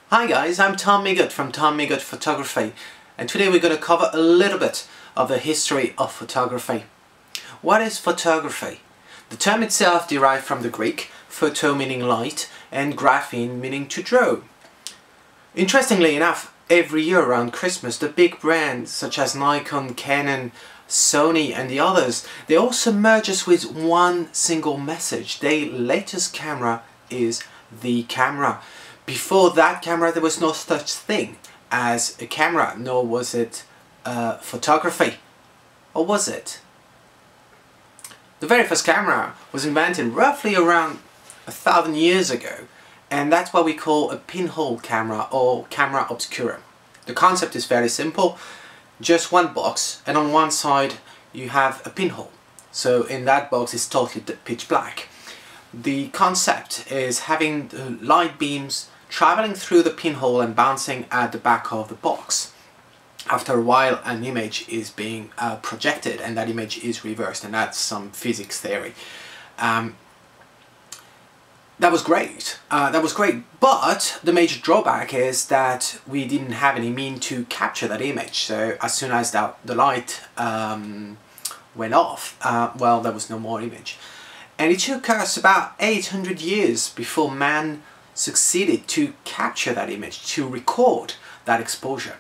Hi guys, I'm Tom Migot from Tom Migot Photography, and today we're going to cover a little bit of the history of photography. What is photography? The term itself derived from the Greek, photo meaning light and graphene meaning to draw. Interestingly enough, every year around Christmas the big brands such as Nikon, Canon, Sony and the others, they all submerge us with one single message: their latest camera is the camera. Before that camera there was no such thing as a camera, nor was it photography. Or was it? The very first camera was invented roughly around 1,000 years ago, and that's what we call a pinhole camera or camera obscura. The concept is very simple: just one box, and on one side you have a pinhole. So in that box it's totally pitch black. The concept is having the light beams traveling through the pinhole and bouncing at the back of the box. After a while an image is being projected, and that image is reversed, and that's some physics theory. That was great. But the major drawback is that we didn't have any mean to capture that image. So as soon as the light went off, well, there was no more image. And it took us about 800 years before man succeeded to capture that image, to record that exposure.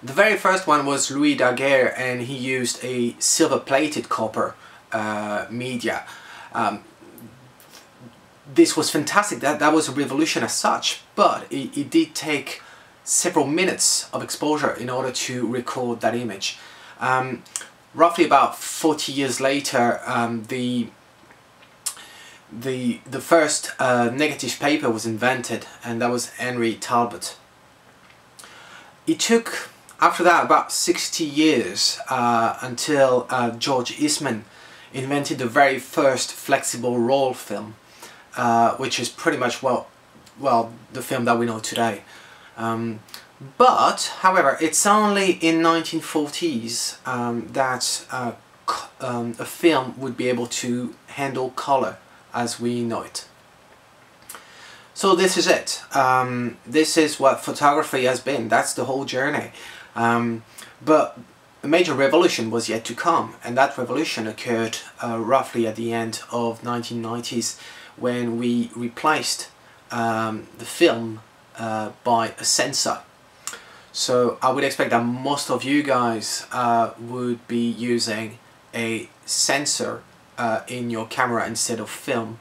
The very first one was Louis Daguerre, and he used a silver-plated copper media. This was fantastic. That was a revolution as such, but it did take several minutes of exposure in order to record that image. Roughly about 40 years later, the first negative paper was invented, and that was Henry Talbot. It took, after that, about 60 years until George Eastman invented the very first flexible roll film, which is pretty much, well, the film that we know today. But, however, it's only in 1940s that a film would be able to handle color as we know it. So this is it. This is what photography has been. That's the whole journey. But a major revolution was yet to come, and that revolution occurred roughly at the end of 1990s, when we replaced the film by a sensor. So I would expect that most of you guys would be using a sensor in your camera instead of film.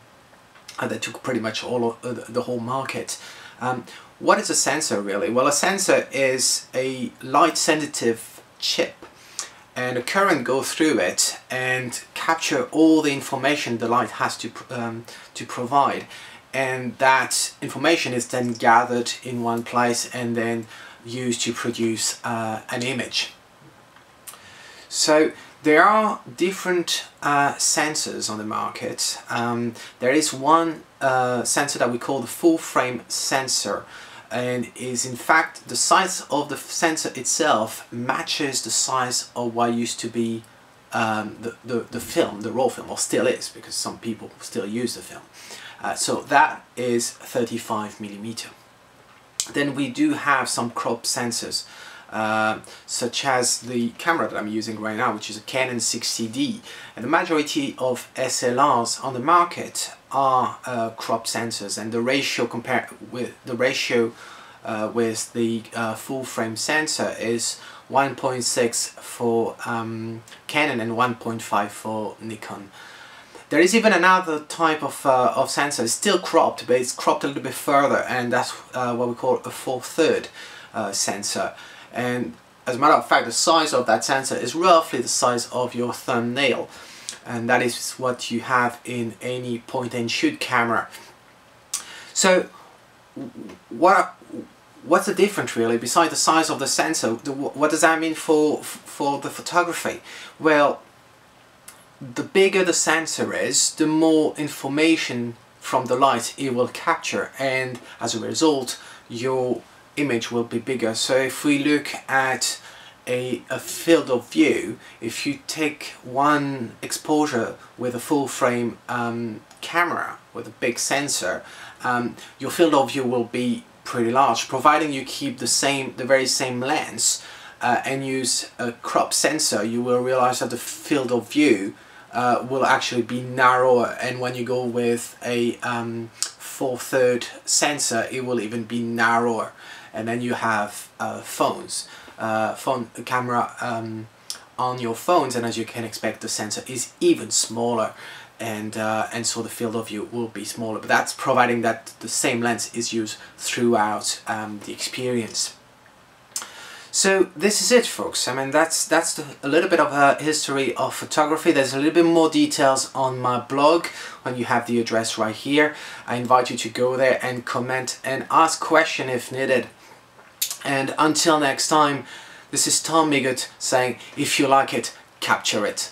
That took pretty much all of the whole market. What is a sensor really? Well, a sensor is a light sensitive chip, and a current goes through it and capture all the information the light has to provide, and that information is then gathered in one place and then used to produce an image. So there are different sensors on the market. There is one sensor that we call the full frame sensor, and is in fact the size of the sensor itself matches the size of what used to be the film, the raw film, or still is, because some people still use the film. So that is 35mm. Then we do have some crop sensors, such as the camera that I'm using right now, which is a Canon 60D, and the majority of SLRs on the market are crop sensors, and the ratio with the full frame sensor is 1.6 for Canon and 1.5 for Nikon. There is even another type of sensor. It's still cropped, but it's cropped a little bit further, and that's what we call a 4/3 sensor. And as a matter of fact, the size of that sensor is roughly the size of your thumbnail, and that is what you have in any point and shoot camera. So what's the difference really, besides the size of the sensor? What does that mean for the photography? Well, the bigger the sensor is, the more information from the light it will capture, and as a result your image will be bigger. So if we look at a field of view, if you take one exposure with a full frame camera with a big sensor, your field of view will be pretty large, providing you keep the very same lens and use a crop sensor. You will realize that the field of view will actually be narrower, and when you go with a 4/3 sensor, it will even be narrower. And then you have phone camera on your phones, and as you can expect, the sensor is even smaller, and so the field of view will be smaller, but that's providing that the same lens is used throughout the experience. So this is it, folks. I mean, that's a little bit of a history of photography. There's a little bit more details on my blog, when you have the address right here. I invite you to go there and comment and ask questions if needed. And until next time, this is Tom Migot saying, if you like it, capture it.